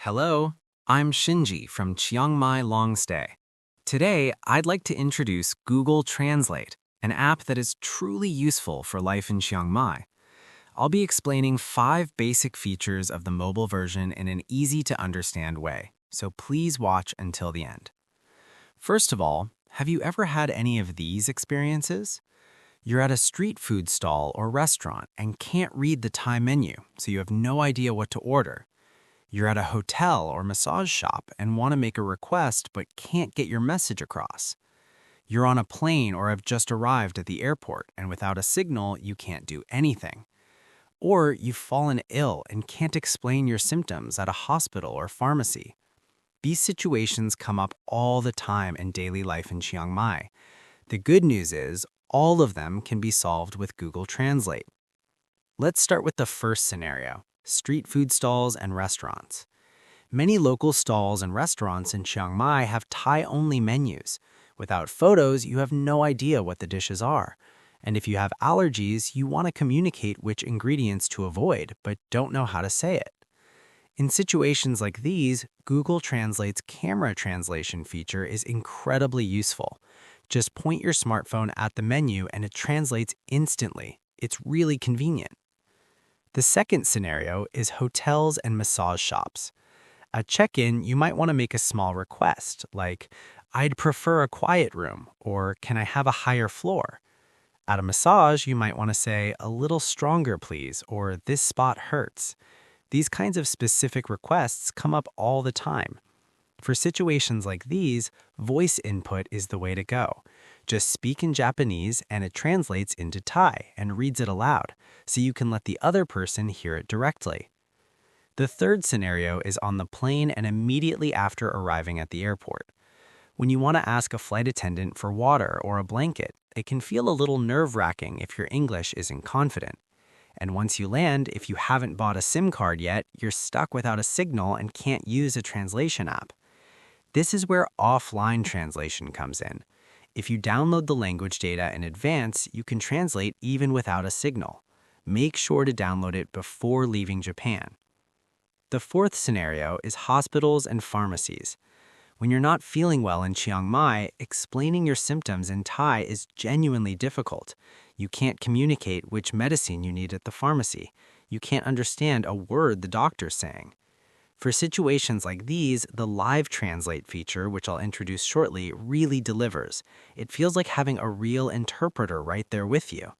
Hello, I'm Shinji from Chiang Mai Long Stay. Today, I'd like to introduce Google Translate, an app that is truly useful for life in Chiang Mai. I'll be explaining 5 basic features of the mobile version in an easy-to-understand way, so please watch until the end. First of all, have you ever had any of these experiences? You're at a street food stall or restaurant and can't read the Thai menu, so you have no idea what to order. You're at a hotel or massage shop and want to make a request but can't get your message across. You're on a plane or have just arrived at the airport and without a signal, you can't do anything. Or you've fallen ill and can't explain your symptoms at a hospital or pharmacy. These situations come up all the time in daily life in Chiang Mai. The good news is, all of them can be solved with Google Translate. Let's start with the first scenario: street food stalls and restaurants. Many local stalls and restaurants in Chiang Mai have Thai-only menus. Without photos, you have no idea what the dishes are. And if you have allergies, you want to communicate which ingredients to avoid, but don't know how to say it. In situations like these, Google Translate's camera translation feature is incredibly useful. Just point your smartphone at the menu and it translates instantly. It's really convenient. The second scenario is hotels and massage shops. At check-in, you might want to make a small request, like, "I'd prefer a quiet room," or "Can I have a higher floor?" At a massage, you might want to say, "A little stronger, please," or "This spot hurts." These kinds of specific requests come up all the time. For situations like these, voice input is the way to go. Just speak in Japanese and it translates into Thai and reads it aloud, so you can let the other person hear it directly. The third scenario is on the plane and immediately after arriving at the airport. When you want to ask a flight attendant for water or a blanket, it can feel a little nerve-wracking if your English isn't confident. And once you land, if you haven't bought a SIM card yet, you're stuck without a signal and can't use a translation app. This is where offline translation comes in. If you download the language data in advance, you can translate even without a signal. Make sure to download it before leaving Japan. The fourth scenario is hospitals and pharmacies. When you're not feeling well in Chiang Mai, explaining your symptoms in Thai is genuinely difficult. You can't communicate which medicine you need at the pharmacy. You can't understand a word the doctor's saying. For situations like these, the live translate feature, which I'll introduce shortly, really delivers. It feels like having a real interpreter right there with you.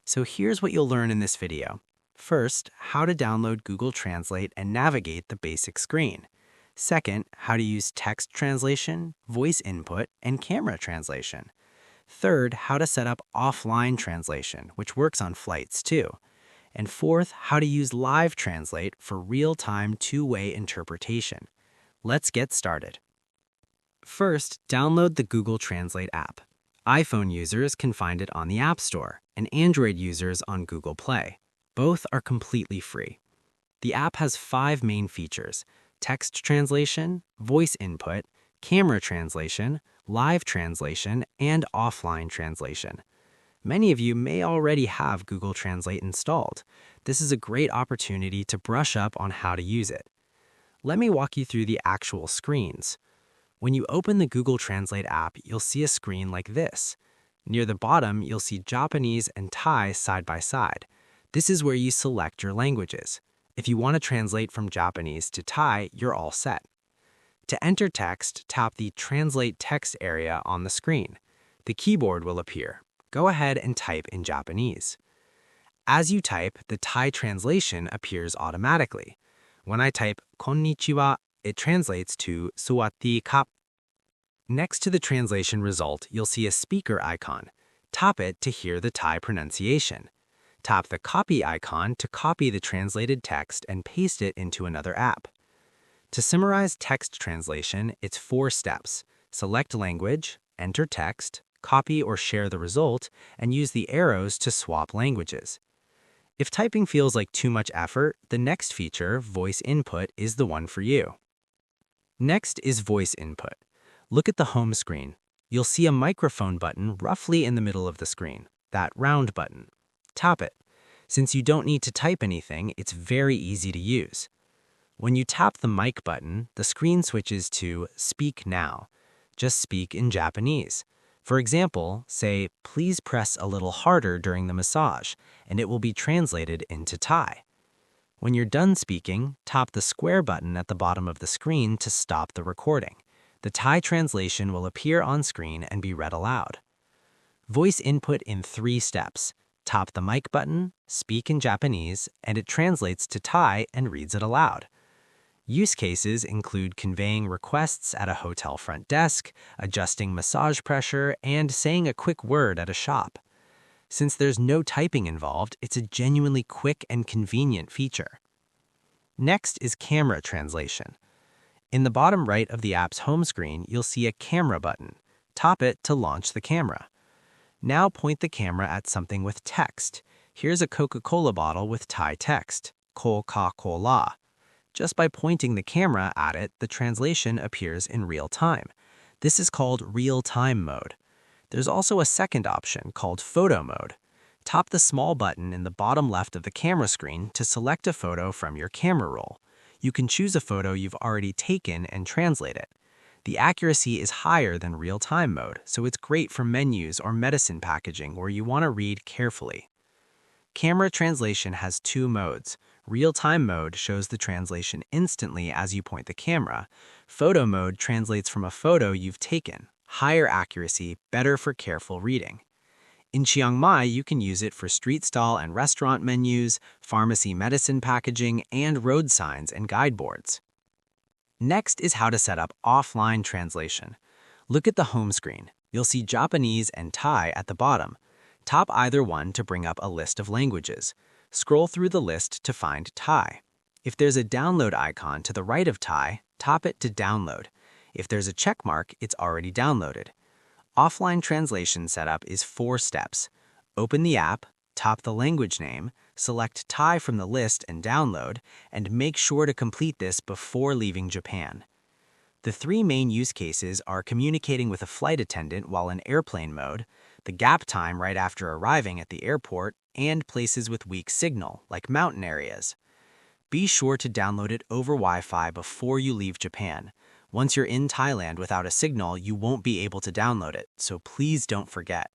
So here's what you'll learn in this video. First, how to download Google Translate and navigate the basic screen. Second, how to use text translation, voice input, and camera translation. Third, how to set up offline translation, which works on flights too. And fourth, how to use live translate for real-time two-way interpretation. Let's get started. First, download the Google Translate app. iPhone users can find it on the App Store, and Android users on Google Play. Both are completely free. The app has 5 main features: text translation, voice input, camera translation, live translation, and offline translation. Many of you may already have Google Translate installed. This is a great opportunity to brush up on how to use it. Let me walk you through the actual screens. When you open the Google Translate app, you'll see a screen like this. Near the bottom, you'll see Japanese and Thai side by side. This is where you select your languages. If you want to translate from Japanese to Thai, you're all set. To enter text, tap the Translate Text area on the screen. The keyboard will appear. Go ahead and type in Japanese. As you type, the Thai translation appears automatically. When I type "Konnichiwa," it translates to "Sawasdee krap." Next to the translation result, you'll see a speaker icon. Tap it to hear the Thai pronunciation. Tap the copy icon to copy the translated text and paste it into another app. To summarize text translation, it's 4 steps. Select language, enter text, copy or share the result, and use the arrows to swap languages. If typing feels like too much effort, the next feature, voice input, is the one for you. Next is voice input. Look at the home screen. You'll see a microphone button roughly in the middle of the screen, that round button. Tap it. Since you don't need to type anything, it's very easy to use. When you tap the mic button, the screen switches to Speak Now. Just speak in Japanese. For example, say, "Please press a little harder during the massage," and it will be translated into Thai. When you're done speaking, tap the square button at the bottom of the screen to stop the recording. The Thai translation will appear on screen and be read aloud. Voice input in 3 steps. Tap the mic button, speak in Japanese, and it translates to Thai and reads it aloud. Use cases include conveying requests at a hotel front desk, adjusting massage pressure, and saying a quick word at a shop. Since there's no typing involved, it's a genuinely quick and convenient feature. Next is camera translation. In the bottom right of the app's home screen, you'll see a camera button. Tap it to launch the camera. Now point the camera at something with text. Here's a Coca-Cola bottle with Thai text, Coca-Cola. Just by pointing the camera at it, the translation appears in real time. This is called real-time mode. There's also a second option called photo mode. Tap the small button in the bottom left of the camera screen to select a photo from your camera roll. You can choose a photo you've already taken and translate it. The accuracy is higher than real-time mode, so it's great for menus or medicine packaging where you want to read carefully. Camera translation has 2 modes. Real-time mode shows the translation instantly as you point the camera. Photo mode translates from a photo you've taken. Higher accuracy, better for careful reading. In Chiang Mai, you can use it for street stall and restaurant menus, pharmacy medicine packaging, and road signs and guideboards. Next is how to set up offline translation. Look at the home screen. You'll see Japanese and Thai at the bottom. Tap either one to bring up a list of languages. Scroll through the list to find Thai. If there's a download icon to the right of Thai, tap it to download. If there's a check mark, it's already downloaded. Offline translation setup is 4 steps. Open the app, tap the language name, select Thai from the list and download, and make sure to complete this before leaving Japan. The 3 main use cases are communicating with a flight attendant while in airplane mode, the gap time right after arriving at the airport, and places with weak signal, like mountain areas. Be sure to download it over Wi-Fi before you leave Japan. Once you're in Thailand without a signal, you won't be able to download it, so please don't forget.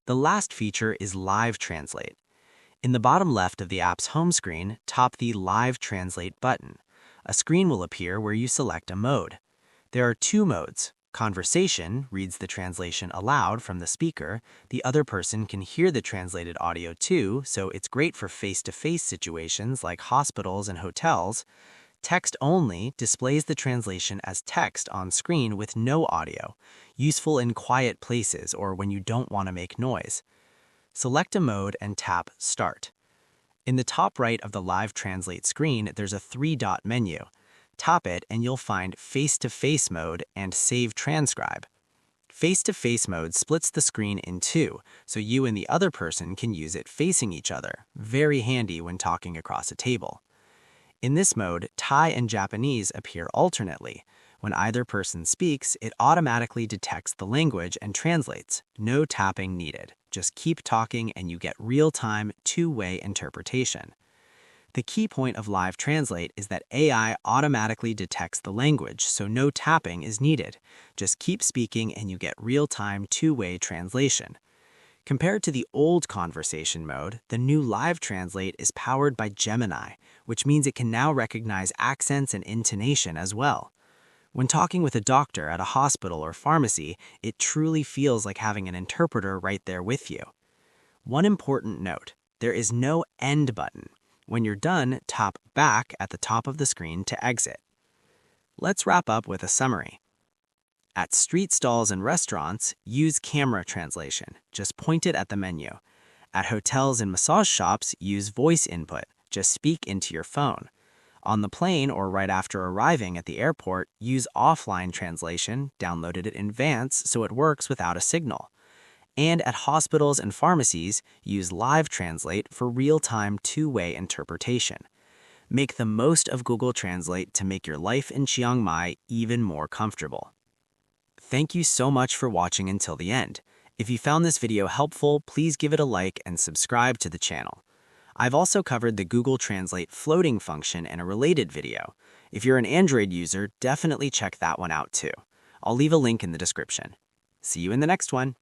The last feature is Live Translate. In the bottom left of the app's home screen, tap the Live Translate button. A screen will appear where you select a mode. There are 2 modes. Conversation reads the translation aloud from the speaker. The other person can hear the translated audio too, so it's great for face-to-face situations like hospitals and hotels. Text only displays the translation as text on screen with no audio, useful in quiet places or when you don't want to make noise. Select a mode and tap Start. In the top right of the Live Translate screen, there's a 3-dot menu. Tap it and you'll find Face-to-Face mode and Save Transcribe. Face-to-Face mode splits the screen in 2, so you and the other person can use it facing each other. Very handy when talking across a table. In this mode, Thai and Japanese appear alternately. When either person speaks, it automatically detects the language and translates. No tapping needed. Just keep talking and you get real-time, 2-way interpretation. The key point of Live Translate is that AI automatically detects the language, so no tapping is needed. Just keep speaking and you get real-time, 2-way translation. Compared to the old conversation mode, the new Live Translate is powered by Gemini, which means it can now recognize accents and intonation as well. When talking with a doctor at a hospital or pharmacy, it truly feels like having an interpreter right there with you. One important note, there is no end button. When you're done, tap Back at the top of the screen to exit. Let's wrap up with a summary. At street stalls and restaurants, use camera translation. Just point it at the menu. At hotels and massage shops, use voice input. Just speak into your phone. On the plane or right after arriving at the airport, use offline translation, download it in advance so it works without a signal. And at hospitals and pharmacies, use Live Translate for real-time 2-way interpretation. Make the most of Google Translate to make your life in Chiang Mai even more comfortable. Thank you so much for watching until the end. If you found this video helpful, please give it a like and subscribe to the channel. I've also covered the Google Translate floating function in a related video. If you're an Android user, definitely check that one out too. I'll leave a link in the description. See you in the next one.